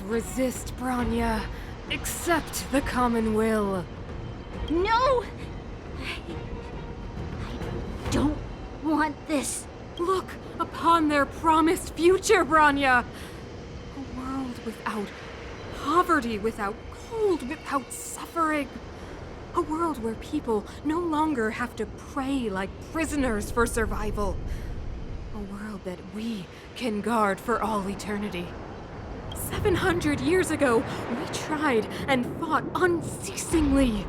resist, Bronya. Accept the common will. No! I don't want this. Look upon their promised future, Bronya. A world without poverty, without cold, without suffering. A world where people no longer have to pray like prisoners for survival. A world that we can guard for all eternity. 700 years ago, we tried and fought unceasingly,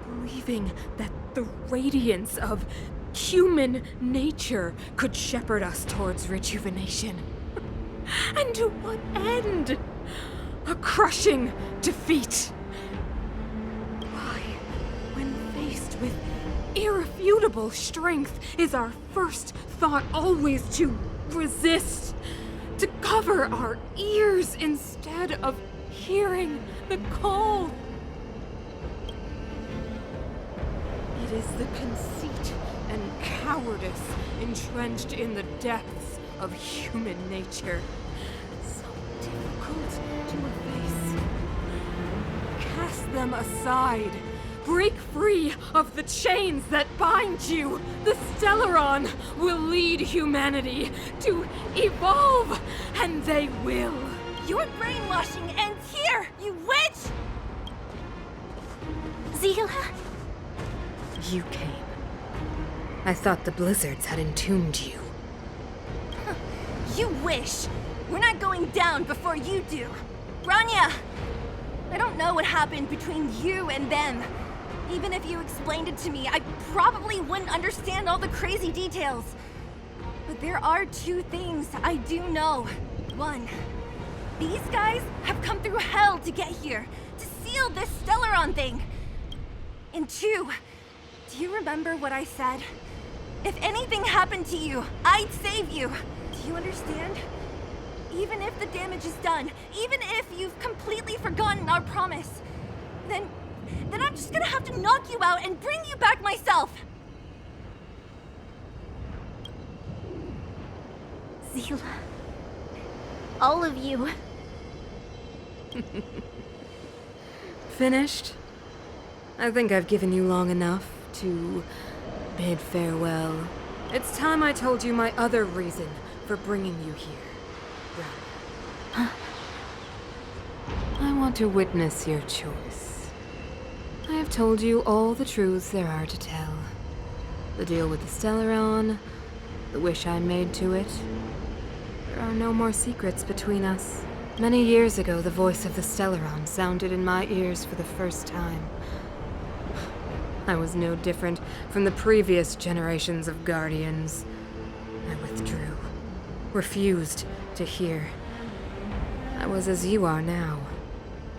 believing that the radiance of human nature could shepherd us towards rejuvenation. And to what end? A crushing defeat. Why, when faced with irrefutable strength, is our first thought always to resist? To cover our ears instead of hearing the call? It is the conceit and cowardice entrenched in the depths of human nature, so difficult to efface. Cast them aside. Break free of the chains that bind you. The Stellaron will lead humanity to evolve, and they will. Your brainwashing ends here, you witch! Zila? You came. I thought the blizzards had entombed you. You wish. We're not going down before you do. Bronya! I don't know what happened between you and them. Even if you explained it to me, I probably wouldn't understand all the crazy details. But there are two things I do know. One, these guys have come through hell to get here, to seal this Stellaron thing. And two, do you remember what I said? If anything happened to you, I'd save you. Do you understand? Even if the damage is done, even if you've completely forgotten our promise, then I'm just gonna have to knock you out and bring you back myself. Zila. All of you. Finished? I think I've given you long enough to bid farewell. It's time I told you my other reason for bringing you here, Bronya. I want to witness your choice. I have told you all the truths there are to tell. The deal with the Stellaron, the wish I made to it. There are no more secrets between us. Many years ago, the voice of the Stellaron sounded in my ears for the first time. I was no different from the previous generations of Guardians. I withdrew, refused to hear. I was as you are now,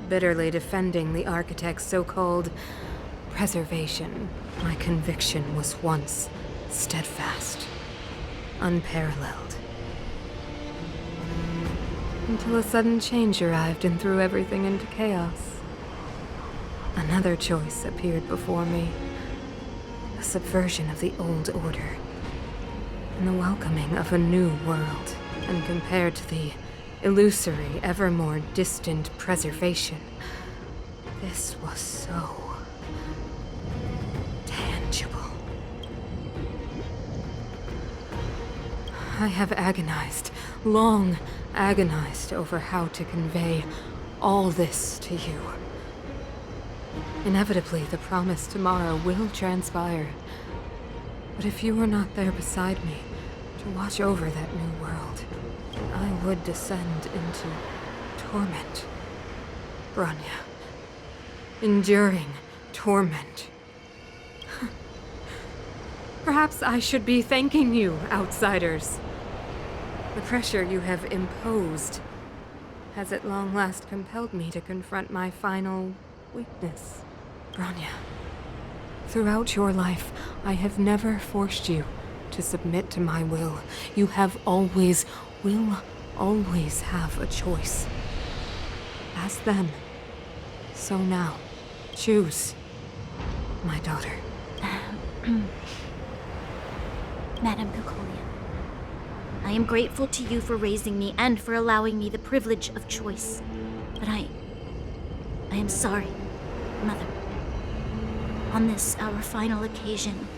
bitterly defending the Architect's so-called preservation. My conviction was once steadfast, unparalleled. Until a sudden change arrived and threw everything into chaos. Another choice appeared before me. A subversion of the old order. And the welcoming of a new world. And compared to the illusory, ever more distant preservation, this was so tangible. I have agonized, long agonized over how to convey all this to you. Inevitably, the promised tomorrow will transpire. But if you were not there beside me to watch over that new world, I would descend into torment. Bronya. Enduring torment. Perhaps I should be thanking you, outsiders. The pressure you have imposed has at long last compelled me to confront my final weakness. Bronya, throughout your life, I have never forced you to submit to my will. You have always, will always have a choice. As then, so now. Choose, my daughter. Madame Cocolia, I am grateful to you for raising me and for allowing me the privilege of choice. But I am sorry, Mother. On this, our final occasion,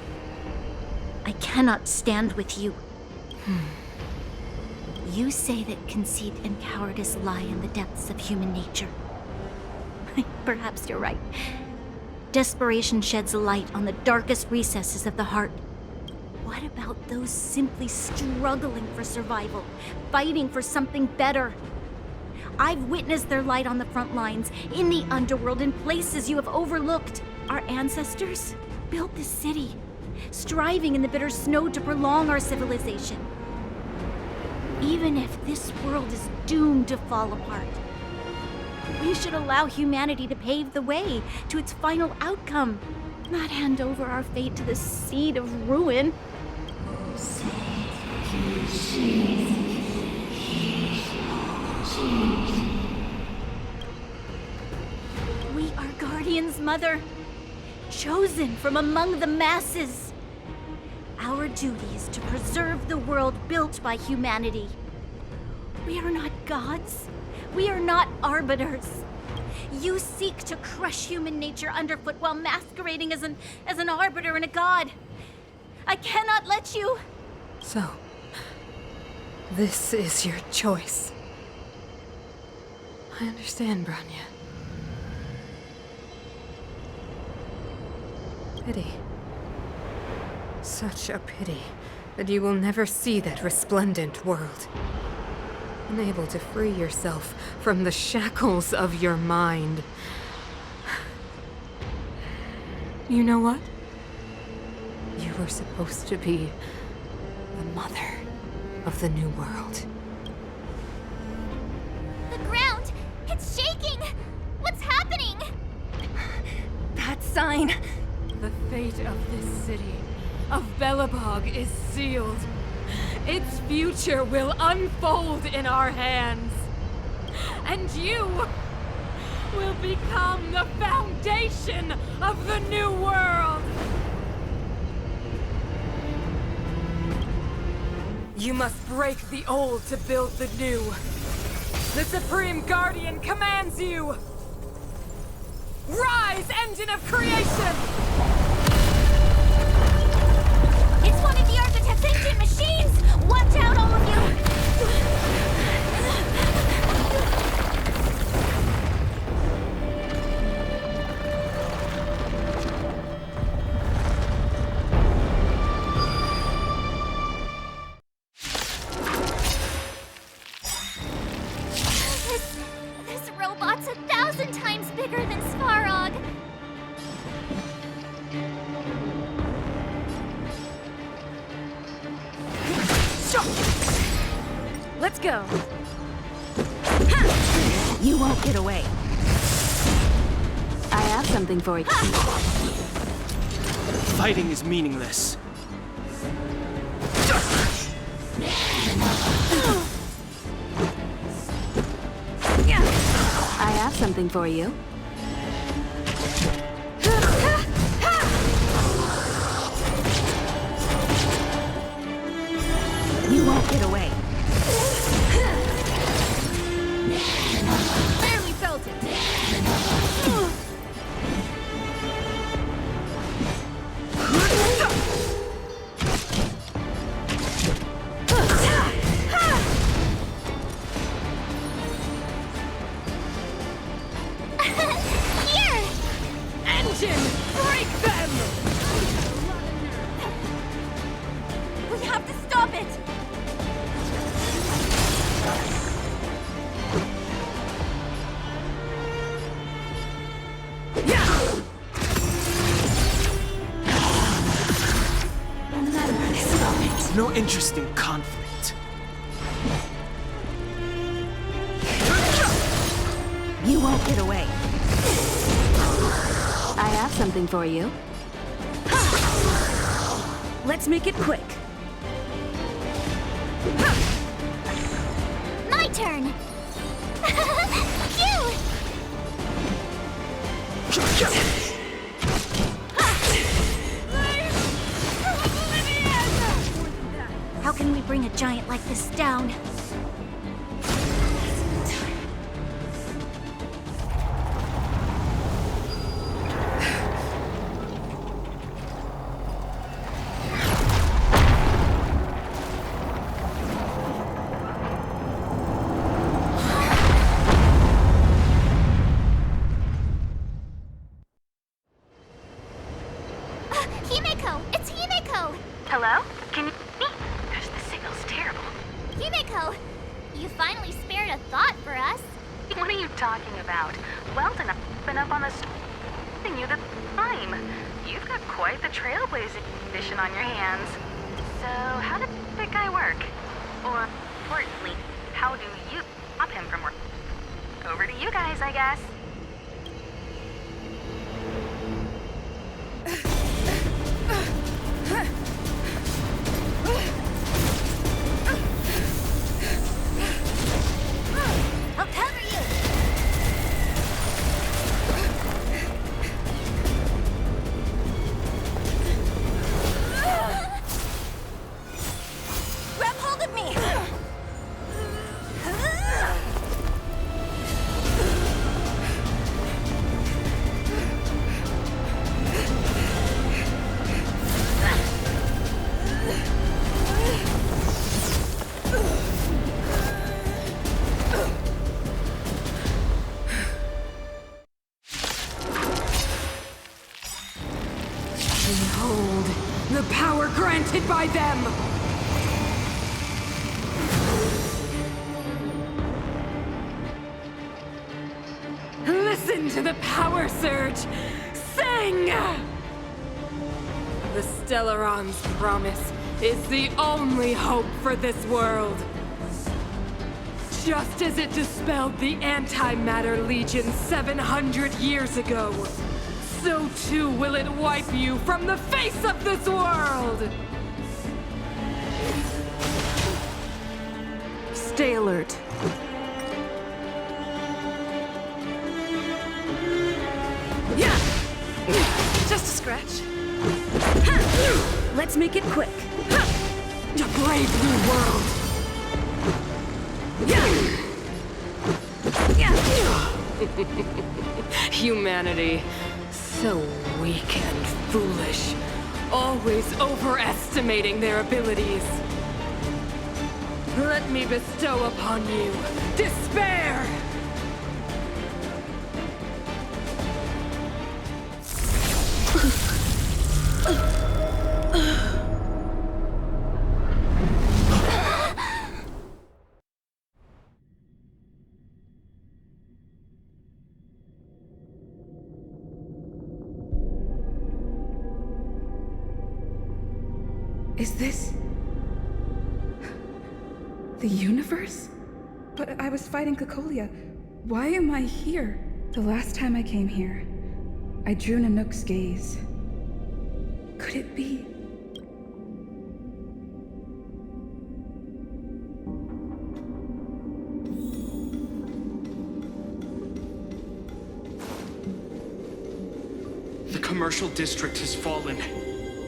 I cannot stand with you. You say that conceit and cowardice lie in the depths of human nature. Perhaps you're right. Desperation sheds a light on the darkest recesses of the heart. What about those simply struggling for survival, fighting for something better? I've witnessed their light on the front lines, in the underworld, in places you have overlooked. Our ancestors built this city, striving in the bitter snow to prolong our civilization. Even if this world is doomed to fall apart, we should allow humanity to pave the way to its final outcome, not hand over our fate to the seed of ruin. We are guardians, Mother, chosen from among the masses. Our duty is to preserve the world built by humanity. We are not gods. We are not arbiters. You seek to crush human nature underfoot while masquerading as an arbiter and a god. I cannot let you. So, this is your choice. I understand, Bronya. Pity. Such a pity that you will never see that resplendent world. Unable to free yourself from the shackles of your mind. You know what? You were supposed to be the mother of the new world. The ground! It's shaking! What's happening? That sign. The fate of this city, of Belobog, is sealed. Its future will unfold in our hands. And you will become the foundation of the new world. You must break the old to build the new. The Supreme Guardian commands you! Rise, engine of creation! It's one of the Architect's ancient machines! Watch out, all of you! This robot's 1,000 times bigger than Svarog. Let's go. You won't get away. I have something for you. Fighting is meaningless. I have something for you. You won't get away. Barely felt it. Here! Engine, break them! We have to stop it! No interest in conflict. You won't get away. I have something for you. Let's make it quick. My turn! Phew! How can we bring a giant like this down? Himeko! It's Himeko! Hello? Can you hear me? Gosh, the signal's terrible. Himeko! You finally spared a thought for us. What are you talking about? Weldon, I've been up on the you the time. You've got quite the trailblazing edition on your hands. So, how did that guy work? Or, importantly, how do you stop him from working? Over to you guys, I guess. I'll cover you! Grab hold of me! Behold, the power granted by them! Listen to the power surge! Sing! The Stellaron's promise is the only hope for this world. Just as it dispelled the Antimatter Legion 700 years ago, so too will it wipe you from the face of this world! Stay alert. Yeah! Just a scratch. Let's make it quick. A brave new world! Humanity, so weak and foolish, always overestimating their abilities. Let me bestow upon you despair! Is this... the universe? But I was fighting Cocolia. Why am I here? The last time I came here, I drew Nanook's gaze. Could it be? The commercial district has fallen.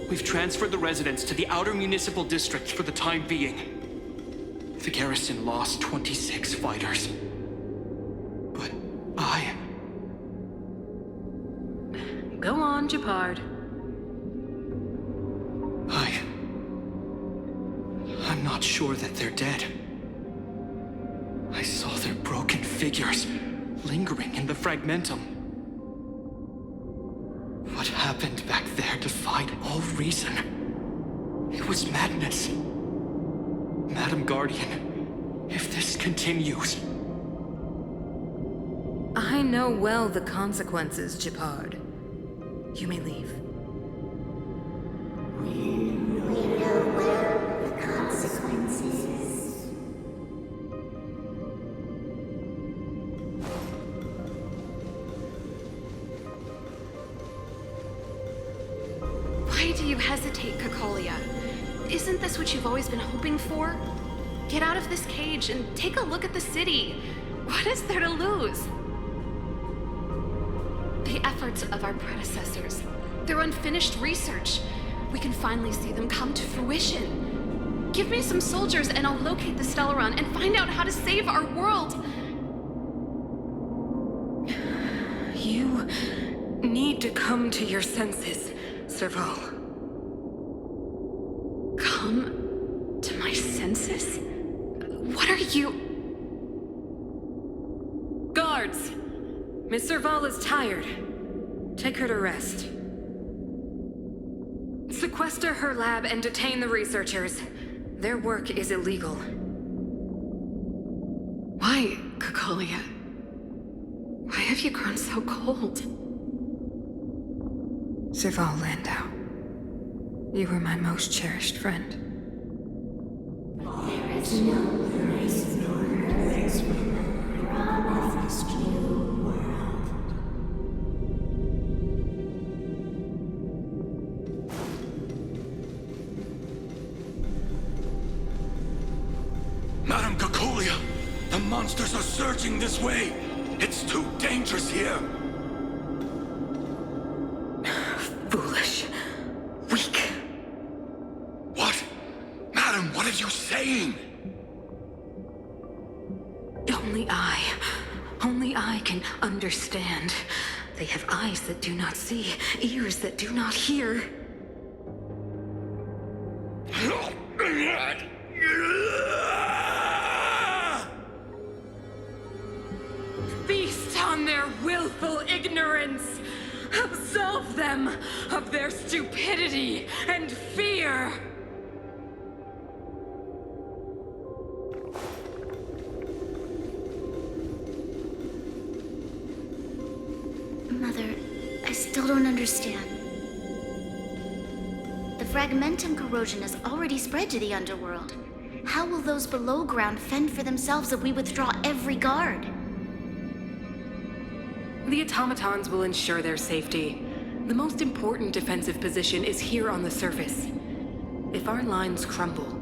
We've transferred the residents to the outer municipal districts for the time being. The garrison lost 26 fighters. But Go on, Japard. I'm not sure that they're dead. I saw their broken figures lingering in the fragmentum. What happened back there defied all reason. It was madness. Madam Guardian, if this continues... I know well the consequences, Japard. You may leave. Why do you hesitate, Cocolia? Isn't this what you've always been hoping for? Get out of this cage and take a look at the city. What is there to lose? The efforts of our predecessors, their unfinished research. We can finally see them come to fruition. Give me some soldiers and I'll locate the Stellaron and find out how to save our world. You need to come to your senses, Serval. Come to my senses? What are you... Guards! Miss Serval is tired. Take her to rest. Sequester her lab and detain the researchers. Their work is illegal. Why, Cocolia? Why have you grown so cold? Serval Landau, you were my most cherished friend. Madam Cocolia, the monsters are surging this way. It's too dangerous here. Foolish. Weak. What? Madam, what are you saying? Only I can understand. They have eyes that do not see, ears that do not hear. Feast on their willful ignorance! Absolve them of their stupidity and fear! Mother, I still don't understand. The fragmentum corrosion has already spread to the underworld. How will those below ground fend for themselves if we withdraw every guard? The automatons will ensure their safety. The most important defensive position is here on the surface. If our lines crumble,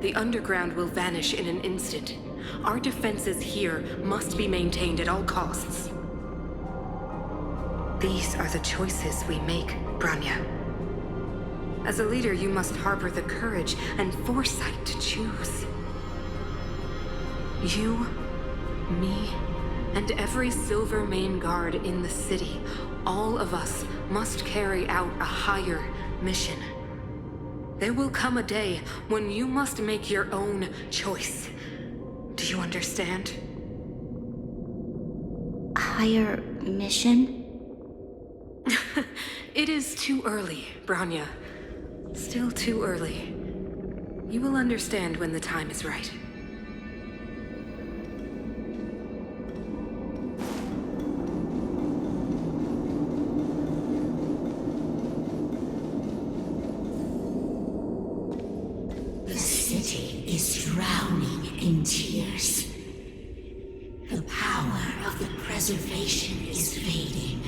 the underground will vanish in an instant. Our defenses here must be maintained at all costs. These are the choices we make, Bronya. As a leader, you must harbor the courage and foresight to choose. You, me, and every Silver Main Guard in the city, all of us must carry out a higher mission. There will come a day when you must make your own choice. Do you understand? Higher mission? It is too early, Bronya. Still too early. You will understand when the time is right. The city is drowning in tears. The power of the preservation is fading.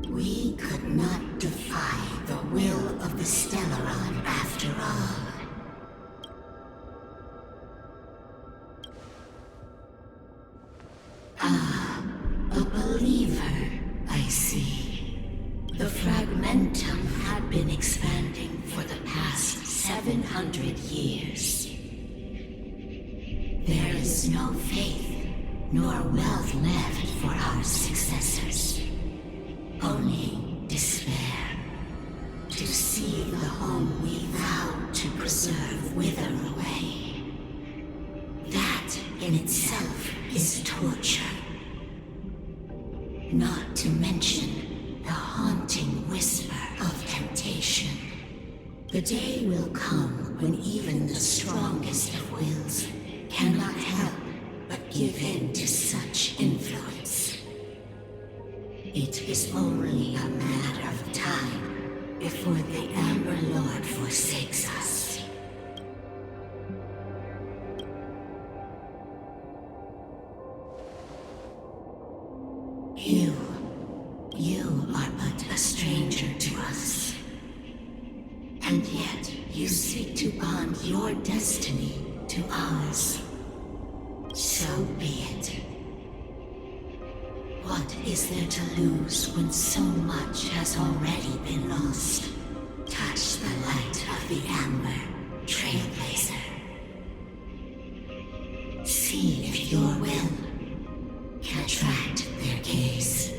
We could not defy the will of the Stellaron after all. Ah, a believer, I see. The fragmentum had been expanding for the past 700 years. There is no faith nor wealth left for our successors. Only despair. To see the home we vowed to preserve wither away. That in itself is torture. Not to mention the haunting whisper of temptation. The day will come when even the strongest of wills cannot help but give in to such influence. It is only a matter of time before the Amber Lord forsakes us. You are but a stranger to us. And yet you seek to bond your destiny to ours. So be it. What is there to lose when so much has already been lost? Touch the light of the Amber, Trailblazer. See if your will can attract their gaze.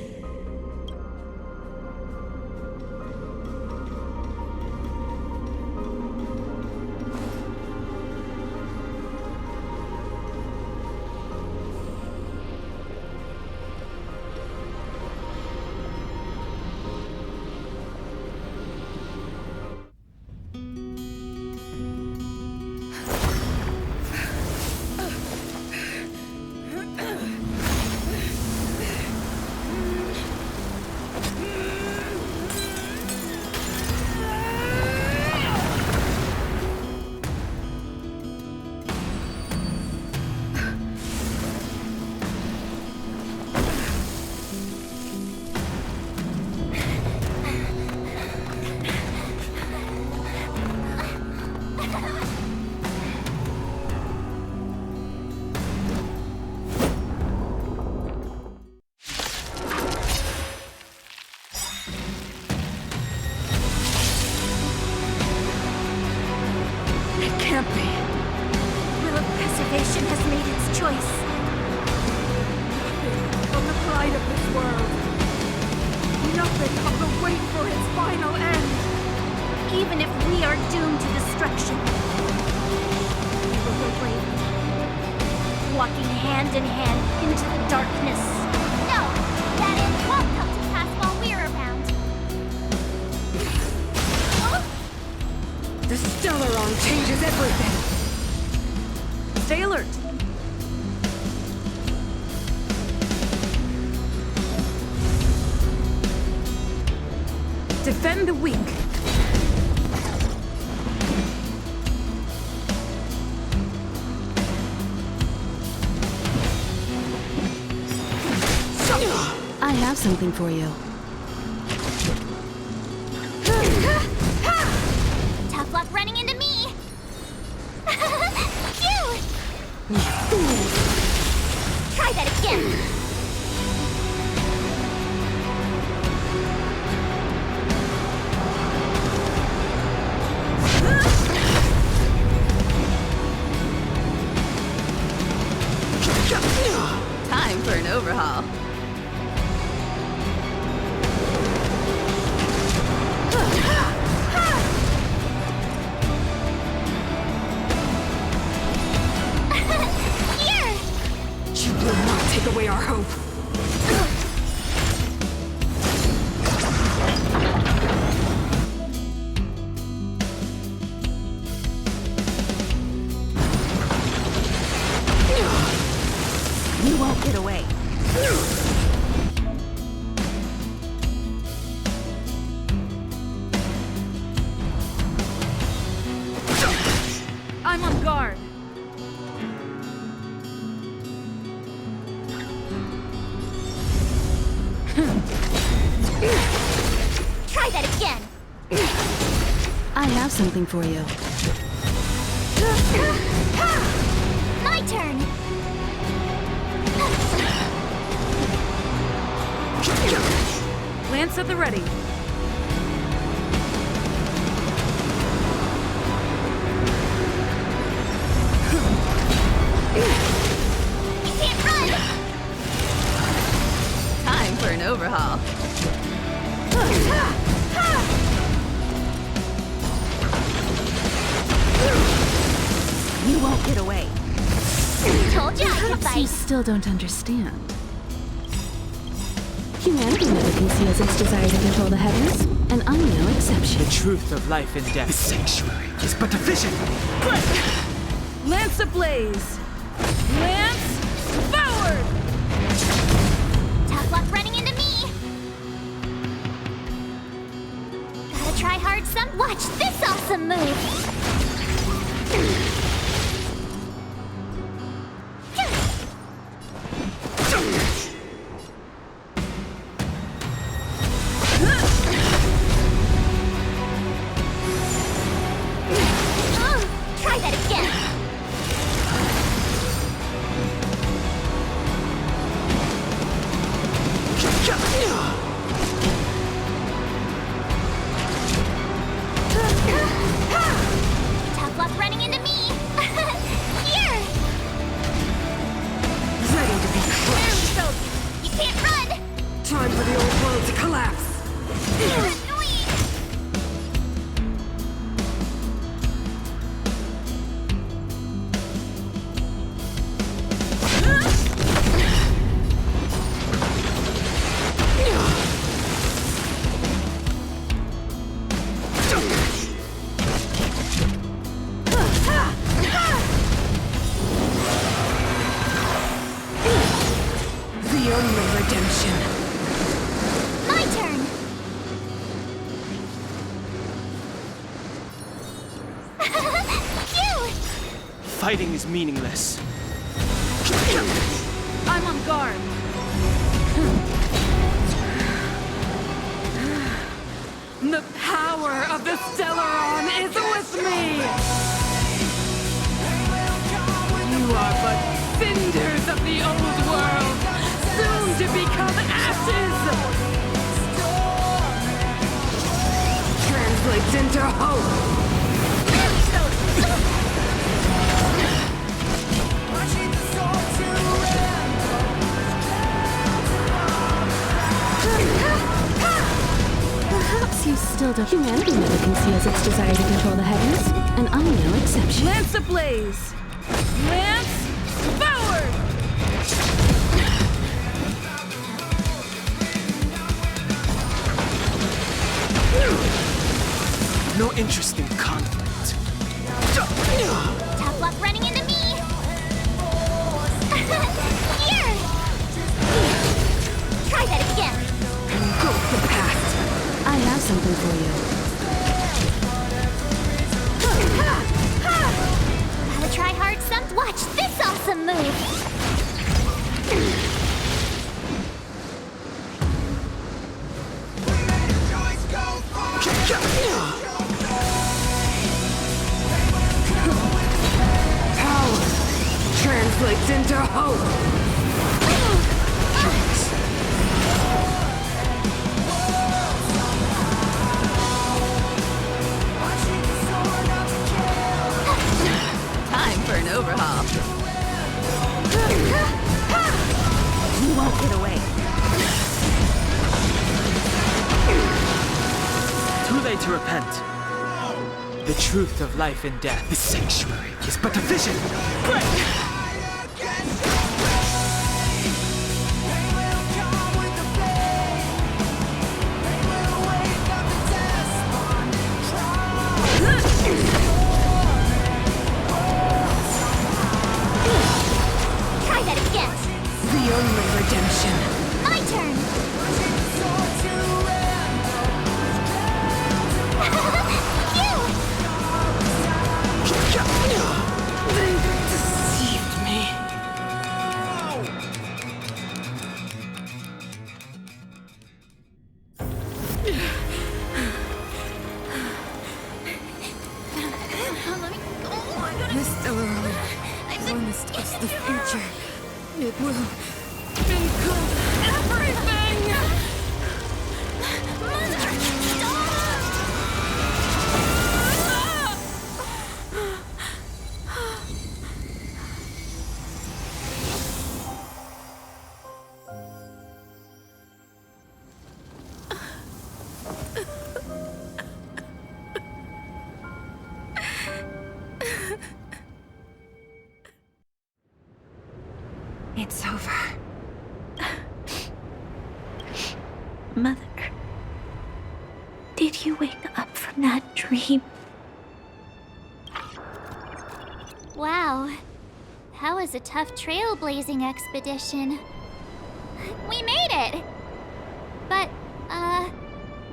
can't be. Will of Preservation has made its choice. Nothing of the pride of this world. Nothing of the wait for its final end. Even if we are doomed to destruction, we will go bravely, walking hand in hand into the darkness. No, that end won't come to pass while we're around. The Stellaron changes everything. Stay alert. Defend the weak. I have something for you. Tough luck running into me. Cute. Try that again. Time for an overhaul. Here. You will not take away our hope. You won't get away. I'm on guard. Try that again. I have something for you. My turn. Lance at the ready. You can't run. Time for an overhaul. You won't get away. Told you I could Perhaps you fight. still don't understand. Humanity never conceals its desire to control the heavens, and I'm no exception. The truth of life and death. The sanctuary is but a vision. Lance ablaze. Lance forward. Tough luck running into me. Gotta try hard some. Watch this awesome move. Try that again. Tough luck running into me. Here. Ready to be crushed. You can't run. Time for the old world to collapse. You're annoying. The only redemption. My turn. Cute. Fighting is meaningless. I'm on guard. The power of the Stellaron is with me! You are but cinders of the old world, soon to become ashes! Translates into hope! You still don't. Humanity never conceals its desire to control the heavens, and I'm no exception. Lance ablaze! Lance forward! No interest in conflict. Tough luck running into me! Here! Try that again! Go with the past. I have something for you. Gotta try hard some. Watch this awesome move! Power translates into hope. Time for an overhaul. You won't get away. Too late to repent. The truth of life and death. The sanctuary is but a vision. Break! Try that again! The only redemption. My turn! They deceived me. This Delaron promised us the future. It will include everything! It's over. Mother, did you wake up from that dream? Wow. That was a tough trailblazing expedition. We made it! But,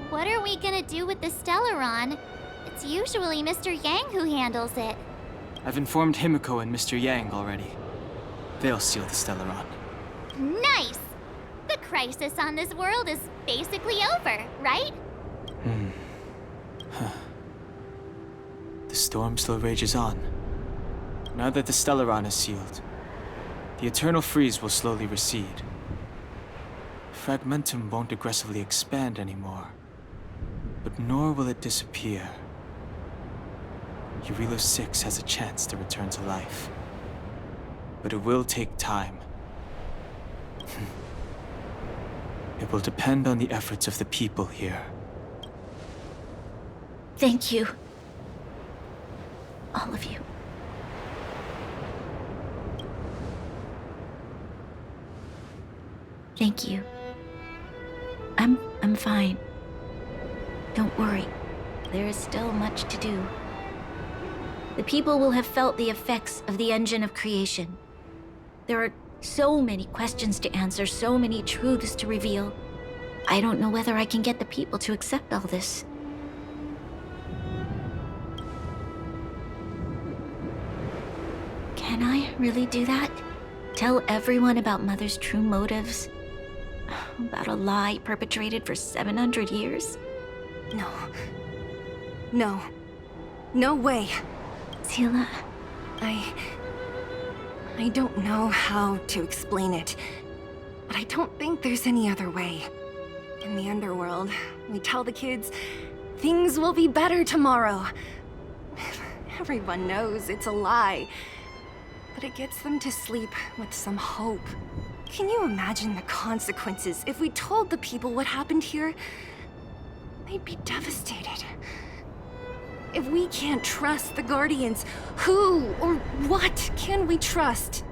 what are we gonna do with the Stellaron? It's usually Mr. Yang who handles it. I've informed Himiko and Mr. Yang already. They'll seal the Stellaron. Nice! The crisis on this world is basically over, right? The storm still rages on. Now that the Stellaron is sealed, the eternal freeze will slowly recede. Fragmentum won't aggressively expand anymore, but nor will it disappear. Eurilo 6 has a chance to return to life, but it will take time. It will depend on the efforts of the people here. Thank you. All of you. Thank you. I'm fine. Don't worry. There is still much to do. The people will have felt the effects of the engine of creation. There are so many questions to answer, so many truths to reveal. I don't know whether I can get the people to accept all this. Can I really do that? Tell everyone about Mother's true motives? About a lie perpetrated for 700 years? No. No. No way. Seela, I don't know how to explain it, but I don't think there's any other way. In the underworld, we tell the kids, things will be better tomorrow. Everyone knows it's a lie, but it gets them to sleep with some hope. Can you imagine the consequences if we told the people what happened here? they'd be devastated. If we can't trust the Guardians, who or what can we trust?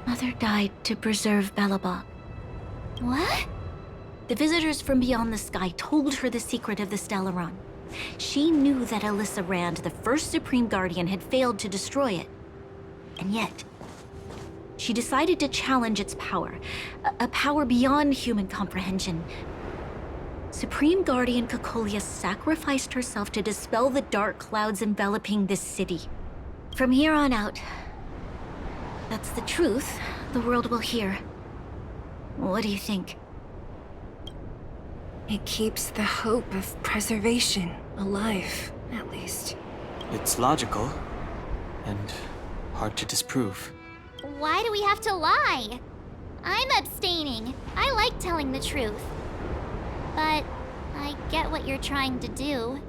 Mother died to preserve Belobog. What? The visitors from beyond the sky told her the secret of the Stellaron. She knew that Alyssa Rand, the first Supreme Guardian, had failed to destroy it. And yet, she decided to challenge its power, a power beyond human comprehension. Supreme Guardian Cocolia sacrificed herself to dispel the dark clouds enveloping this city. From here on out, that's the truth the world will hear. What do you think? It keeps the hope of preservation alive, at least. It's logical, and hard to disprove. Why do we have to lie? I'm abstaining. I like telling the truth. But I get what you're trying to do.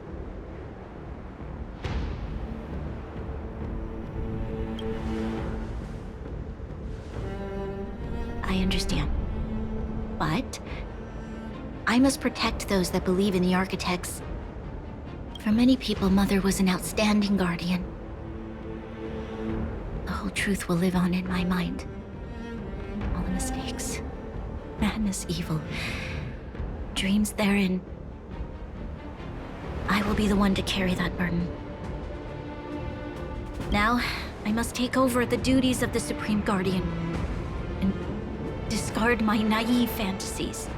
I understand. But I must protect those that believe in the architects. For many people, Mother was an outstanding guardian. The whole truth will live on in my mind. All the mistakes, madness, evil, dreams therein. I will be the one to carry that burden. Now, I must take over the duties of the Supreme Guardian and discard my naive fantasies.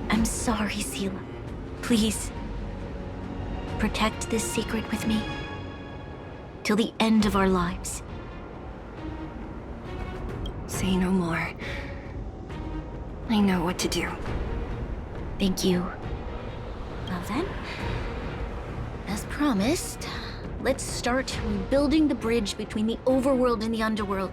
I'm sorry, Seela. Please, protect this secret with me till the end of our lives. Say no more. I know what to do. Thank you. Well then, as promised, let's start rebuilding the bridge between the overworld and the underworld.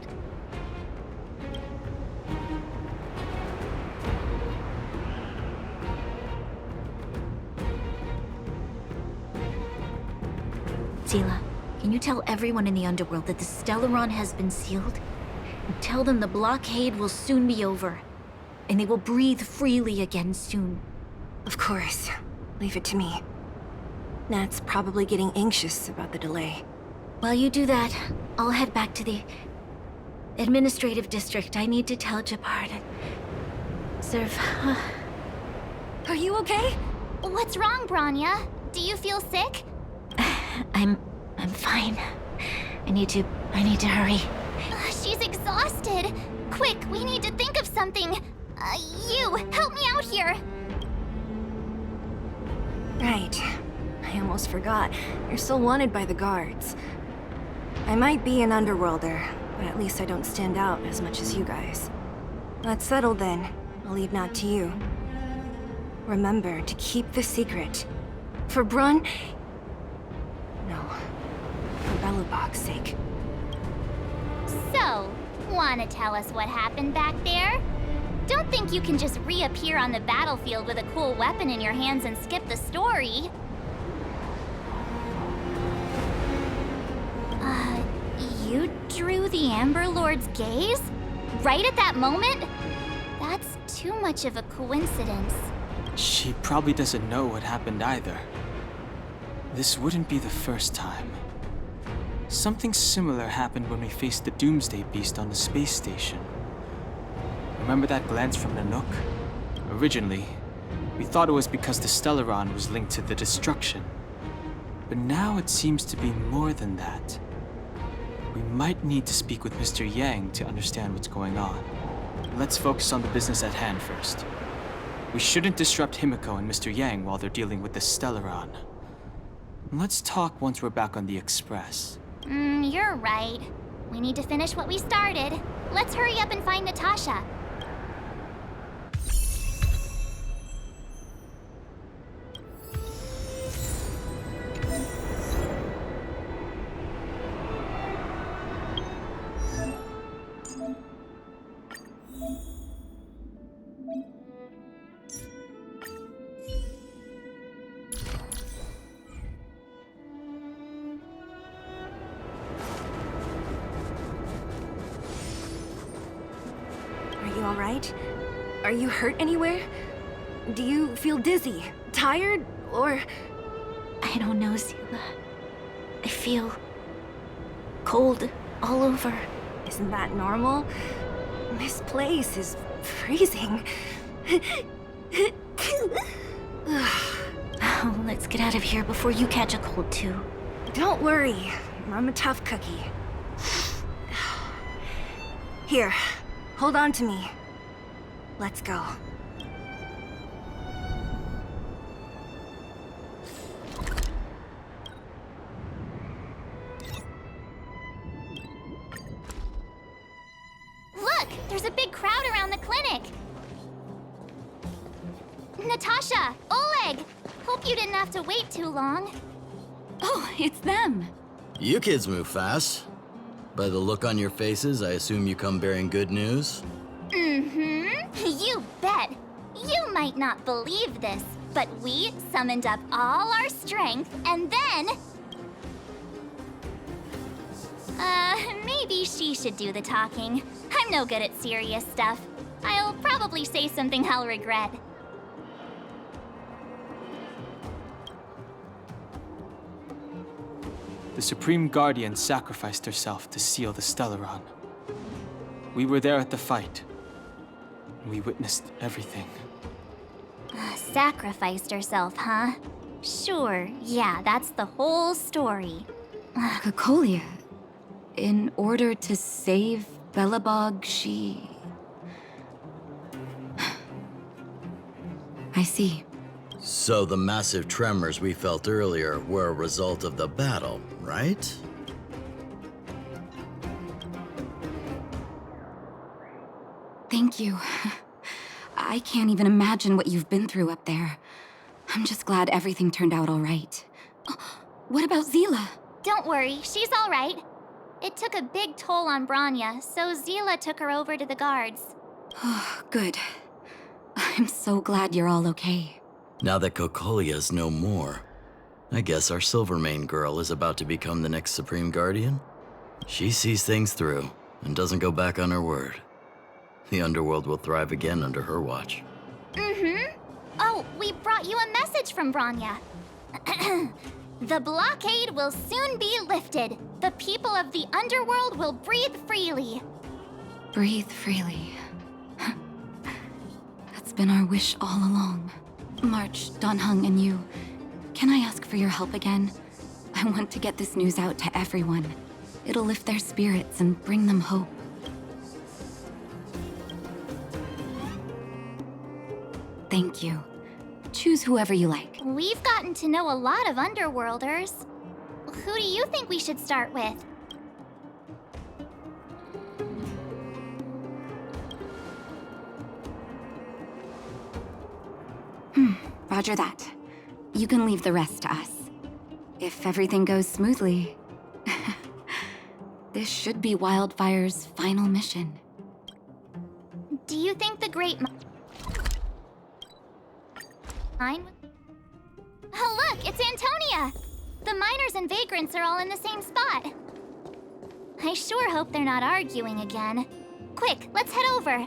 Seela, can you tell everyone in the underworld that the Stellaron has been sealed? And tell them the blockade will soon be over, and they will breathe freely again soon. Of course. Leave it to me. Nat's probably getting anxious about the delay. While you do that, I'll head back to the administrative district. I need to tell Jabard and serve. Are you okay? What's wrong, Bronya? Do you feel sick? I'm fine. I need to hurry. She's exhausted. Quick, we need to think of something. You, help me out here. Right. I almost forgot. You're still wanted by the guards. I might be an underworlder, but at least I don't stand out as much as you guys. That's settled then. I'll leave Nat to you. Remember to keep the secret. For Brun... No. For Belobog's sake. So, wanna tell us what happened back there? Don't think you can just reappear on the battlefield with a cool weapon in your hands and skip the story. You drew the Amber Lord's gaze? Right at that moment? That's too much of a coincidence. She probably doesn't know what happened either. This wouldn't be the first time. Something similar happened when we faced the Doomsday Beast on the space station. Remember that glance from Nanook? Originally, we thought it was because the Stellaron was linked to the destruction. But now it seems to be more than that. We might need to speak with Mr. Yang to understand what's going on. Let's focus on the business at hand first. We shouldn't disrupt Himiko and Mr. Yang while they're dealing with the Stellaron. Let's talk once we're back on the Express. You're right. We need to finish what we started. Let's hurry up and find Natasha. You alright? Are you hurt anywhere? Do you feel dizzy, tired, or... I don't know, Zila. I feel cold all over. Isn't that normal? This place is freezing. Oh, let's get out of here before you catch a cold too. Don't worry, I'm a tough cookie. Here, hold on to me. Let's go. Look! There's a big crowd around the clinic! Natasha! Oleg! Hope you didn't have to wait too long. Oh, it's them. You kids move fast. By the look on your faces, I assume you come bearing good news? You bet! You might not believe this, but we summoned up all our strength and then... maybe she should do the talking. I'm no good at serious stuff. I'll probably say something I'll regret. The Supreme Guardian sacrificed herself to seal the Stellaron. We were there at the fight. We witnessed everything. Sacrificed herself, huh? Sure, yeah, that's the whole story. Cocolia. In order to save Belobog, she... I see. So the massive tremors we felt earlier were a result of the battle, right? Thank you. I can't even imagine what you've been through up there. I'm just glad everything turned out all right. Oh, what about Zila? Don't worry, she's all right. It took a big toll on Bronya, so Zila took her over to the guards. Oh, good. I'm so glad you're all okay. Now that Cocolia's no more, I guess our Silvermane girl is about to become the next Supreme Guardian? She sees things through and doesn't go back on her word. The underworld will thrive again under her watch. Oh, we brought you a message from Bronya. The blockade will soon be lifted. The people of the underworld will breathe freely. Breathe freely. That's been our wish all along. March, Donhung, and you, can I ask for your help again? I want to get this news out to everyone. It'll lift their spirits and bring them hope. Thank you. Choose whoever you like. We've gotten to know a lot of underworlders. Who do you think we should start with? Roger that. You can leave the rest to us. If everything goes smoothly. This should be Wildfire's final mission. Do you think the Great Mine? Oh, look, it's Antonia! The miners and vagrants are all in the same spot. I sure hope they're not arguing again. Quick, let's head over.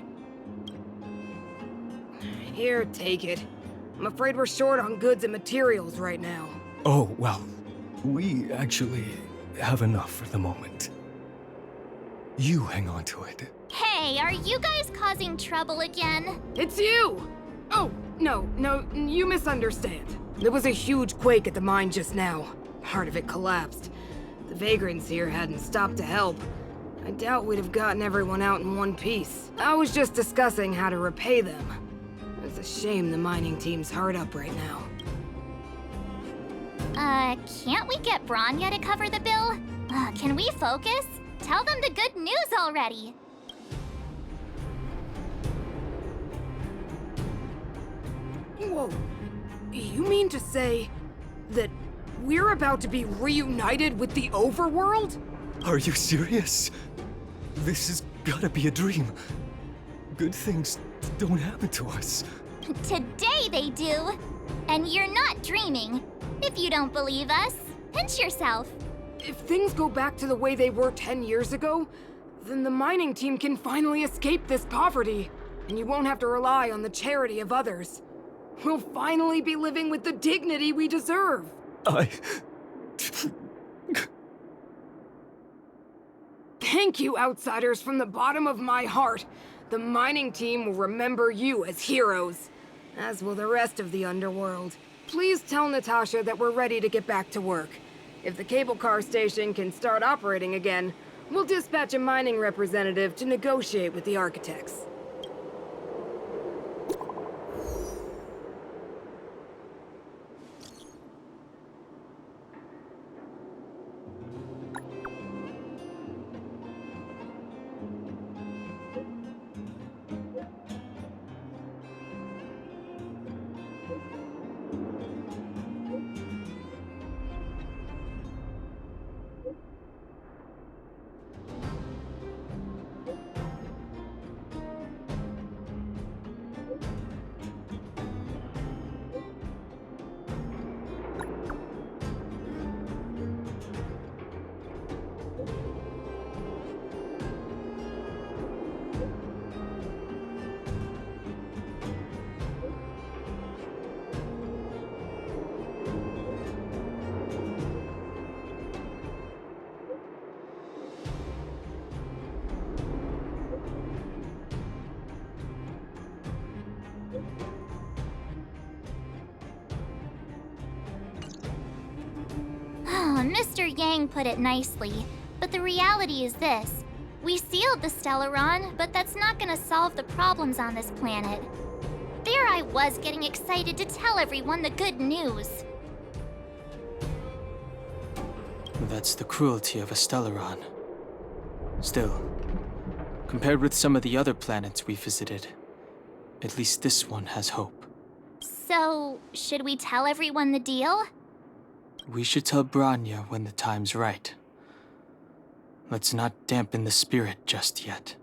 Here, take it. I'm afraid we're short on goods and materials right now. Oh, well, we actually have enough for the moment. You hang on to it. Hey, are you guys causing trouble again? It's you! Oh, no, you misunderstand. There was a huge quake at the mine just now. Part of it collapsed. The vagrants here hadn't stopped to help. I doubt we'd have gotten everyone out in one piece. I was just discussing how to repay them. It's a shame the mining team's hard up right now. Can't we get Bronya to cover the bill? Can we focus? Tell them the good news already. Whoa. You mean to say that we're about to be reunited with the overworld? Are you serious? This has gotta be a dream. Good things don't happen to us. Today they do. And you're not dreaming. If you don't believe us, pinch yourself. If things go back to the way they were 10 years ago, then the mining team can finally escape this poverty. and you won't have to rely on the charity of others. We'll finally be living with the dignity we deserve. Thank you, outsiders, from the bottom of my heart. The mining team will remember you as heroes, as will the rest of the underworld. Please tell Natasha that we're ready to get back to work. If the cable car station can start operating again, we'll dispatch a mining representative to negotiate with the architects. Mr. Yang put it nicely, but the reality is this. We sealed the Stellaron, but that's not gonna solve the problems on this planet. There I was getting excited to tell everyone the good news. That's the cruelty of a Stellaron. Still, compared with some of the other planets we visited, at least this one has hope. So, should we tell everyone the deal? We should tell Bronya when the time's right. Let's not dampen the spirit just yet.